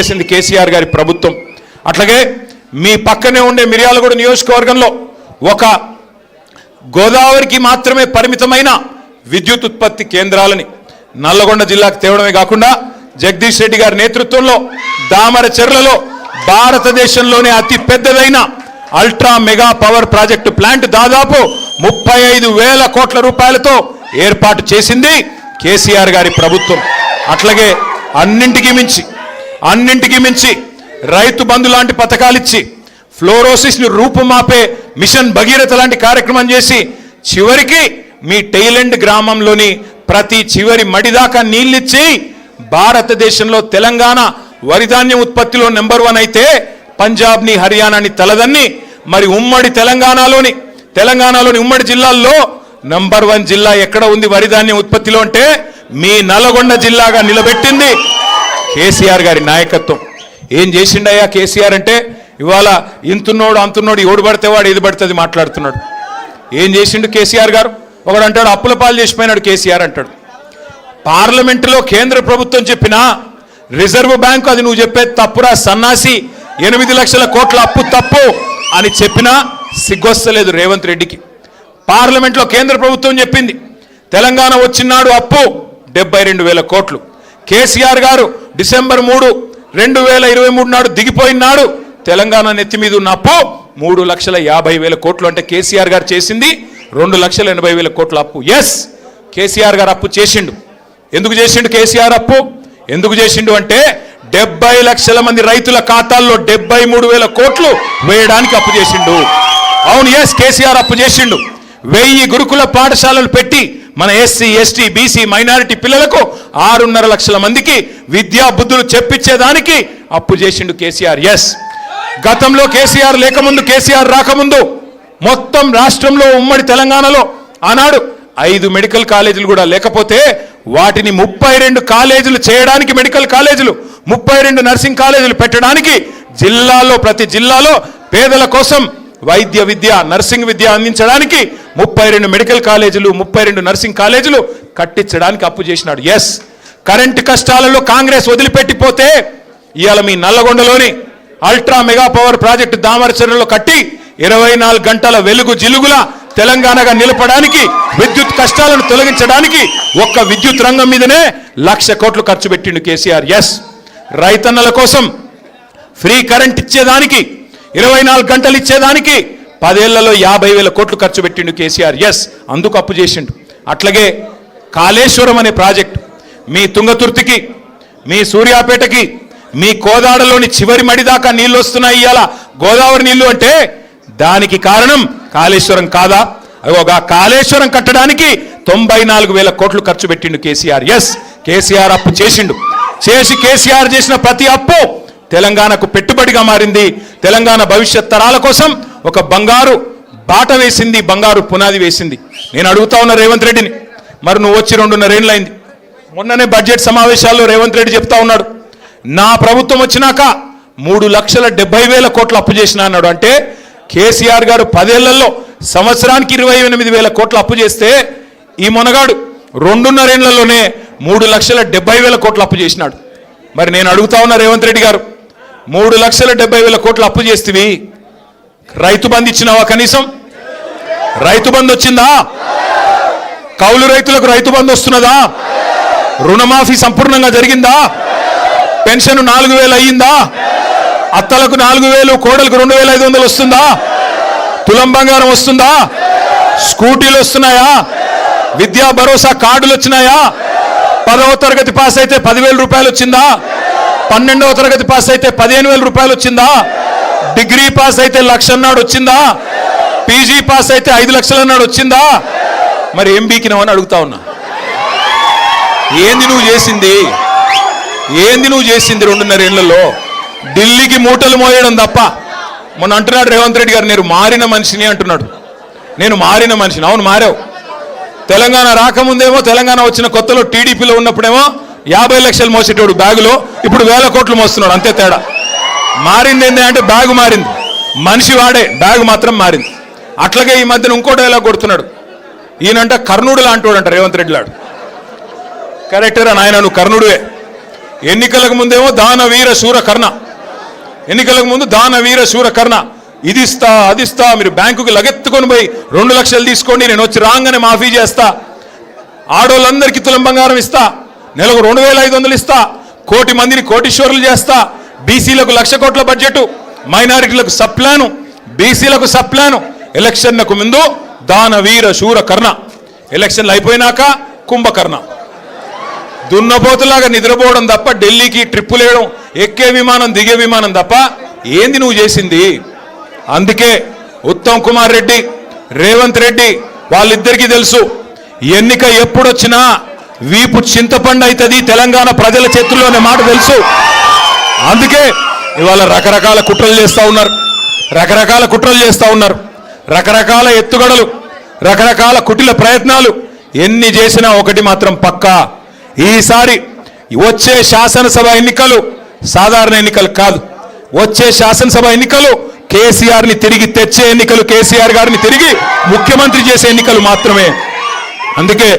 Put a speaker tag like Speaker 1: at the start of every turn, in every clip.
Speaker 1: చేసింది కేసీఆర్ గారి ప్రభుత్వం. అట్లాగే మీ పక్కనే ఉండే మిర్యాలగూడ నియోజకవర్గంలో ఒక గోదావరికి మాత్రమే పరిమితమైన విద్యుత్ ఉత్పత్తి కేంద్రాలని నల్లగొండ జిల్లాకు తేవడమే కాకుండా జగదీష్ రెడ్డి గారి నేతృత్వంలో దామరచెర్లలో భారతదేశంలోనే అతి పెద్దదైన ultra mega power project plant దాదాపు 35,000 కోట్ల రూపాయలతో ఏర్పాటు చేసింది కేసీఆర్ గారి ప్రభుత్వం. అట్లాగే అన్నింటికి మించి రైతు బంధు లాంటి పథకాలిచ్చి ఫ్లోరోసిస్ను రూపుమాపే మిషన్ భగీరథ లాంటి కార్యక్రమం చేసి చివరికి మీ టైలెండ్ గ్రామంలోని ప్రతి చివరి మడిదాకా నీళ్ళిచ్చి భారతదేశంలో తెలంగాణ వరిధాన్యం ఉత్పత్తిలో నెంబర్ 1 అయితే పంజాబ్ని హర్యానాని తలదన్ని మరి ఉమ్మడి తెలంగాణలోని ఉమ్మడి జిల్లాల్లో నెంబర్ 1 జిల్లా ఎక్కడ ఉంది వరిధాన్యం ఉత్పత్తిలో అంటే మీ నల్లగొండ జిల్లాగా నిలబెట్టింది కేసీఆర్ గారి నాయకత్వం. ఏం చేసిండయ్యా కేసీఆర్ అంటే ఇవాళ ఇంతున్నోడు అంతున్నోడు ఎవడు పడితే వాడు ఏది పడుతుంది మాట్లాడుతున్నాడు. ఏం చేసిండు కేసీఆర్ గారు? ఒకడు అంటాడు అప్పుల పాలు చేసిపోయినాడు కేసీఆర్ అంటాడు. పార్లమెంటులో కేంద్ర ప్రభుత్వం చెప్పినా రిజర్వ్ బ్యాంకు అది నువ్వు చెప్పేది తప్పురా సన్నాసి 8 లక్షల కోట్ల అప్పు తప్పు అని చెప్పినా సిగ్గొస్తలేదు రేవంత్ రెడ్డికి. పార్లమెంట్లో కేంద్ర ప్రభుత్వం చెప్పింది తెలంగాణ వచ్చినాడు అప్పు 72,000 కోట్లు. కేసీఆర్ గారు డిసెంబర్ 3, 2023 నాడు దిగిపోయినాడు తెలంగాణ నెత్తి మీద ఉన్న అప్పు 3,50,000 కోట్లు. అంటే కేసీఆర్ గారు చేసింది 2,80,000 కోట్ల అప్పు. ఎస్, కేసీఆర్ గారు అప్పు చేసిండు. ఎందుకు చేసిండు కేసీఆర్ అప్పు? ఎందుకు చేసిండు అంటే 70 లక్షల మంది రైతుల ఖాతాల్లో 73,000 కోట్లు వేయడానికి అప్పు చేసిండు. అవును, ఎస్, కేసీఆర్ అప్పు చేసిండు. 1000 గురుకుల పాఠశాలలు పెట్టి మన ఎస్సీ, ఎస్టీ, బీసీ, మైనారిటీ పిల్లలకు 6.5 లక్షల మందికి విద్యా బుద్ధులు చెప్పించేదానికి అప్పు చేసిండు కేసీఆర్. ఎస్, గతంలో కేసీఆర్ లేకముందు, కేసీఆర్ రాకముందు మొత్తం రాష్ట్రంలో ఉమ్మడి తెలంగాణలో ఆనాడు 5 మెడికల్ కాలేజీలు కూడా లేకపోతే వాటిని 32 కాలేజీలు చేయడానికి, మెడికల్ కాలేజీలు 32 నర్సింగ్ కాలేజీలు పెట్టడానికి జిల్లాలో, ప్రతి జిల్లాలో పేదల కోసం వైద్య విద్య, నర్సింగ్ విద్య అందించడానికి 32 మెడికల్ కాలేజీలు, 32 నర్సింగ్ కాలేజీలు కట్టించడానికి అప్పు చేసినాడు. ఎస్, కరెంటు కష్టాలలో కాంగ్రెస్ వదిలిపెట్టిపోతే ఇవాళ మీ నల్లగొండలోని అల్ట్రా మెగా పవర్ ప్రాజెక్టు దామరచెర్లలో కట్టి 24 గంటల వెలుగు జిలుగుల తెలంగాణగా నిలపడానికి, విద్యుత్ కష్టాలను తొలగించడానికి ఒక్క విద్యుత్ రంగం మీదనే 1,00,000 కోట్లు ఖర్చు పెట్టిండు కేసీఆర్. ఎస్, రైతన్నల కోసం ఫ్రీ కరెంట్ ఇచ్చేదానికి, 24 గంటలు ఇచ్చేదానికి 10 ఏళ్లలో 50,000 కోట్లు ఖర్చు పెట్టిండు కేసీఆర్. ఎస్, అందుకు అప్పు చేసిండు. అట్లాగే కాళేశ్వరం అనే ప్రాజెక్టు మీ తుంగతుర్తికి, మీ సూర్యాపేటకి, మీ కోదాడలోని చివరి మడి దాకా నీళ్ళు వస్తున్నాయి ఇవాళ గోదావరి నీళ్లు అంటే దానికి కారణం కాళేశ్వరం కాదా? అగోగా కాళేశ్వరం కట్టడానికి 94,000 కోట్లు ఖర్చు పెట్టిండు కేసీఆర్. ఎస్, కేసీఆర్ అప్పు చేసిండు. కేసీఆర్ చేసిన ప్రతి అప్పు తెలంగాణకు పెట్టుబడిగా మారింది. తెలంగాణ భవిష్యత్ తరాల కోసం ఒక బంగారు బాట వేసింది, బంగారు పునాది వేసింది. నేను అడుగుతా ఉన్న రేవంత్ రెడ్డిని, మరి నువ్వు వచ్చి 2.5 ఏళ్ళు అయింది. మొన్ననే బడ్జెట్ సమావేశాల్లో రేవంత్ రెడ్డి చెప్తా ఉన్నాడు, నా ప్రభుత్వం వచ్చినాక 3,70,000 కోట్లు అప్పు చేసినా అన్నాడు. అంటే కేసీఆర్ గారు 10 ఏళ్లలో సంవత్సరానికి 28,000 కోట్లు అప్పు చేస్తే ఈ మొనగాడు 2.5 ఏళ్లలోనే 3,70,000 కోట్లు అప్పు చేసినాడు. మరి నేను అడుగుతా ఉన్నా రేవంత్ రెడ్డి గారు, 3,70,000 కోట్లు అప్పు చేస్తేవి రైతు బంధు ఇచ్చినావా? కనీసం రైతు బంధు వచ్చిందా? కౌలు రైతులకు రైతు బంధు వస్తున్నదా? రుణమాఫీ సంపూర్ణంగా జరిగిందా? పెన్షన్ 4,000 అయ్యిందా? అత్తలకు 4,000, కోడలకు 2,500 వస్తుందా? తులం బంగారం వస్తుందా? స్కూటీలు వస్తున్నాయా? విద్యా భరోసా కార్డులు వచ్చినాయా? 10వ తరగతి పాస్ అయితే 10,000 రూపాయలు వచ్చిందా? 12వ తరగతి పాస్ అయితే 15,000 రూపాయలు వచ్చిందా? డిగ్రీ పాస్ అయితే 1,00,000 అన్నాడు వచ్చిందా? పీజీ పాస్ అయితే 5 లక్షలు అన్నాడు వచ్చిందా? మరి ఏం బీకినావని అడుగుతా ఉన్నా. ఏంది నువ్వు చేసింది? 2.5 ఏళ్లలో? ఢిల్లీకి మూటలు మోయడం తప్ప. మొన్న అంటున్నాడు రేవంత్ రెడ్డి గారు, నేను మారిన మనిషిని అంటున్నాడు. నేను మారిన మనిషిని. అవును, మారావు. తెలంగాణ రాకముందేమో, తెలంగాణ వచ్చిన కొత్తలో టీడీపీలో ఉన్నప్పుడేమో 50 లక్షలు మోసేటోడు బ్యాగులో, ఇప్పుడు 1,000 కోట్లు మోస్తున్నాడు. అంతే తేడా. మారింది ఏంటి అంటే బ్యాగు మారింది, మనిషి వాడే, బ్యాగు మాత్రం మారింది. అట్లాగే ఈ మధ్యన ఇంకోటి ఎలా కొడుతున్నాడు ఈయనంట, కర్ణుడు లాంటి వాడు అంట రేవంత్ రెడ్డి లాడు. కరెక్టరా నాయన, నువ్వు కర్ణుడువే. ఎన్నికలకు ముందేమో దానవీర శూర కర్ణ, ఎన్నికలకు ముందు దానవీర శూర కర్ణ, ఇది ఇస్తా అది ఇస్తా, మీరు బ్యాంకుకి లగెత్తుకొని పోయి 2 లక్షలు తీసుకోండి, నేను వచ్చి రాగానే మాఫీ చేస్తా, ఆడోళ్ళందరికీ తులం బంగారం ఇస్తా, నెలకు 2500 ఇస్తా, 1 కోటి మందిని కోటీశ్వరులు చేస్తా, బీసీలకు 1,00,000 కోట్ల బడ్జెట్, మైనారిటీలకు సప్లాను, బీసీలకు సప్లాను. ఎలక్షన్లకు ముందు దానవీర శూర కర్ణ, ఎలక్షన్లు అయిపోయినాక కుంభకర్ణ. దున్నపోతులాగా నిద్రపోవడం తప్ప, ఢిల్లీకి ట్రిప్పులు వేయడం, ఎక్కే విమానం దిగే విమానం తప్ప ఏంది నువ్వు చేసింది? అందుకే ఉత్తమ్ కుమార్ రెడ్డి, రేవంత్ రెడ్డి వాళ్ళిద్దరికీ తెలుసు, ఎన్నిక ఎప్పుడొచ్చినా వీపు చింతపండు అవుతుంది తెలంగాణ ప్రజల చేతుల్లో అనే మాట తెలుసు. అందుకే ఇవాళ రకరకాల కుట్రలు చేస్తూ ఉన్నారు, రకరకాల కుట్రలు చేస్తూ ఉన్నారు, రకరకాల ఎత్తుగడలు, రకరకాల కుటిల ప్రయత్నాలు. ఎన్ని చేసినా ఒకటి మాత్రం పక్కా, ఈసారి వచ్చే శాసనసభ ఎన్నికలు సాధారణ ఎన్నికలు కాదు. వచ్చే శాసనసభ ఎన్నికలు కేసీఆర్ని తిరిగి తెచ్చే ఎన్నికలు, కేసీఆర్ గారిని తిరిగి ముఖ్యమంత్రి చేసే ఎన్నికలు మాత్రమే. అందుకే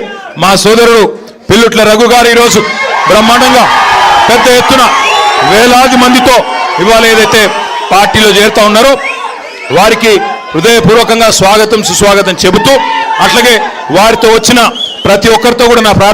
Speaker 1: మా సోదరుడు పిల్లుట్ల రఘు గారు ఈరోజు బ్రహ్మాండంగా పెద్ద ఎత్తున వేలాది మందితో ఇవాళ ఏదైతే పార్టీలో చేరుతా ఉన్నారో వారికి హృదయపూర్వకంగా స్వాగతం సుస్వాగతం చెబుతూ, అట్లాగే వారితో వచ్చిన ప్రతి ఒక్కరితో కూడా నా ప్రార్థన